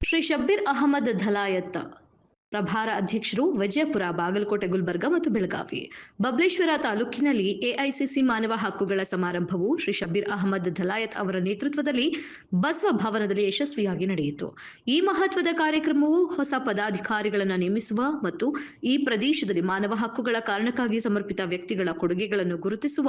ಶ್ರೀ ಶಬ್ಬೀರ್ ಅಹಮದ್ ಧಲಾಯತ್ ಪ್ರಭಾರ ಅಧ್ಯಕ್ಷರು ವಿಜಯಪುರ, ಬಾಗಲಕೋಟೆ, ಗುಲ್ಬರ್ಗ ಮತ್ತು ಬೆಳಗಾವಿ. ಬಬಲೇಶ್ವರ ತಾಲೂಕಿನಲ್ಲಿ ಎಐಸಿಸಿ ಮಾನವ ಹಕ್ಕುಗಳ ಸಮಾರಂಭವು ಶ್ರೀ ಶಬ್ಬೀರ್ ಅಹಮದ್ ಧಲಾಯತ್ ಅವರ ನೇತೃತ್ವದಲ್ಲಿ ಬಸವ ಭವನದಲ್ಲಿ ಯಶಸ್ವಿಯಾಗಿ ನಡೆಯಿತು. ಈ ಮಹತ್ವದ ಕಾರ್ಯಕ್ರಮವು ಹೊಸ ಪದಾಧಿಕಾರಿಗಳನ್ನು ನೇಮಿಸುವ ಮತ್ತು ಈ ಪ್ರದೇಶದಲ್ಲಿ ಮಾನವ ಹಕ್ಕುಗಳ ಕಾರಣಕ್ಕಾಗಿ ಸಮರ್ಪಿತ ವ್ಯಕ್ತಿಗಳ ಕೊಡುಗೆಗಳನ್ನು ಗುರುತಿಸುವ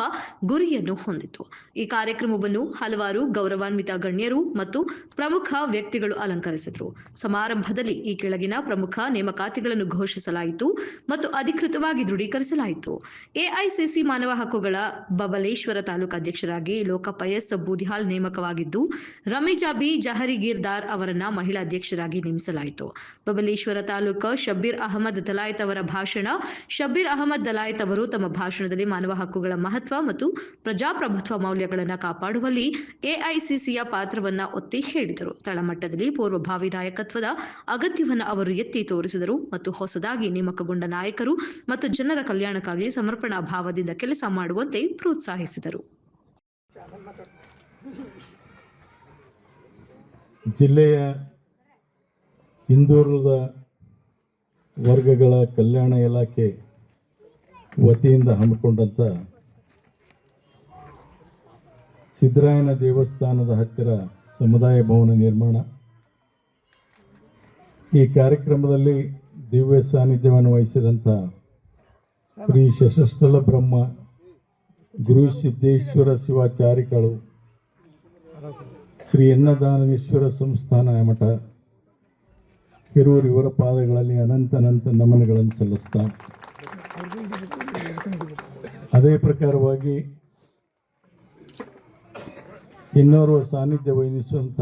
ಗುರಿಯನ್ನು ಹೊಂದಿತು. ಈ ಕಾರ್ಯಕ್ರಮವನ್ನು ಹಲವಾರು ಗೌರವಾನ್ವಿತ ಗಣ್ಯರು ಮತ್ತು ಪ್ರಮುಖ ವ್ಯಕ್ತಿಗಳು ಅಲಂಕರಿಸಿದರು. ಸಮಾರಂಭದಲ್ಲಿ ಈ ಕೆಳಗಿನ ಪ್ರಮುಖ ನೇಮಕಾತಿಗಳನ್ನು ಘೋಷಿಸಲಾಯಿತು ಮತ್ತು ಅಧಿಕೃತವಾಗಿ ದೃಢೀಕರಿಸಲಾಯಿತು. ಎಐಸಿಸಿ ಮಾನವ ಹಕ್ಕುಗಳ ಬಬಲೇಶ್ವರ ತಾಲೂಕು ಅಧ್ಯಕ್ಷರಾಗಿ ಲೋಕಪ್ಪ ಎಸ್ ಬೂದಿಹಾಲ್ ನೇಮಕವಾಗಿದ್ದು, ರಮೇಜಾ ಬಿ ಜಹರಿಗೀರ್ದಾರ್ ಅವರನ್ನ ಮಹಿಳಾ ಅಧ್ಯಕ್ಷರಾಗಿ ನೇಮಿಸಲಾಯಿತು. ಬಬಲೇಶ್ವರ ತಾಲೂಕು ಶಬ್ಬೀರ್ ಅಹಮದ್ ಧಲಾಯತ್ ಅವರ ಭಾಷಣ. ಶಬ್ಬೀರ್ ಅಹಮದ್ ಧಲಾಯತ್ ಅವರು ತಮ್ಮ ಭಾಷಣದಲ್ಲಿ ಮಾನವ ಹಕ್ಕುಗಳ ಮಹತ್ವ ಮತ್ತು ಪ್ರಜಾಪ್ರಭುತ್ವ ಮೌಲ್ಯಗಳನ್ನು ಕಾಪಾಡುವಲ್ಲಿ ಎಐಸಿಸಿಯ ಪಾತ್ರವನ್ನು ಒತ್ತಿ ಹೇಳಿದರು. ತಳಮಟ್ಟದಲ್ಲಿ ಪೂರ್ವಭಾವಿ ನಾಯಕತ್ವದ ಅಗತ್ಯವನ್ನು ಅವರು ಎತ್ತಿ ತೋರಿಸಿದರು ಮತ್ತು ಹೊಸದಾಗಿ ನೇಮಕಗೊಂಡ ನಾಯಕರು ಮತ್ತು ಜನರ ಕಲ್ಯಾಣಕ್ಕಾಗಿ ಸಮರ್ಪಣಾ ಭಾವದಿಂದ ಕೆಲಸ ಮಾಡುವಂತೆ ಪ್ರೋತ್ಸಾಹಿಸಿದರು. ಜಿಲ್ಲೆಯ ಹಿಂದುಳಿದ ವರ್ಗಗಳ ಕಲ್ಯಾಣ ಇಲಾಖೆ ವತಿಯಿಂದ ಹಮ್ಮಿಕೊಂಡಂಥ ಸಿದ್ದರಾಯನ ದೇವಸ್ಥಾನದ ಹತ್ತಿರ ಸಮುದಾಯ ಭವನ ನಿರ್ಮಾಣ. ಈ ಕಾರ್ಯಕ್ರಮದಲ್ಲಿ ದಿವ್ಯ ಸಾನ್ನಿಧ್ಯವನ್ನು ವಹಿಸಿದಂಥ ಶ್ರೀ ಶಶಸ್ಥಲ ಬ್ರಹ್ಮ ಗುರು ಸಿದ್ದೇಶ್ವರ ಶಿವಾಚಾರಿಗಳು, ಶ್ರೀ ಅನ್ನದಾನವೇಶ್ವರ ಸಂಸ್ಥಾನ ಮಠ ಹಿರೂರು ಇವರ ಪಾದಗಳಲ್ಲಿ ಅನಂತ ನಮನಗಳನ್ನು ಸಲ್ಲಿಸ್ತಾ, ಅದೇ ಪ್ರಕಾರವಾಗಿ ಇನ್ನೋರ್ವ ಸಾನ್ನಿಧ್ಯ ವಹಿಸುವಂಥ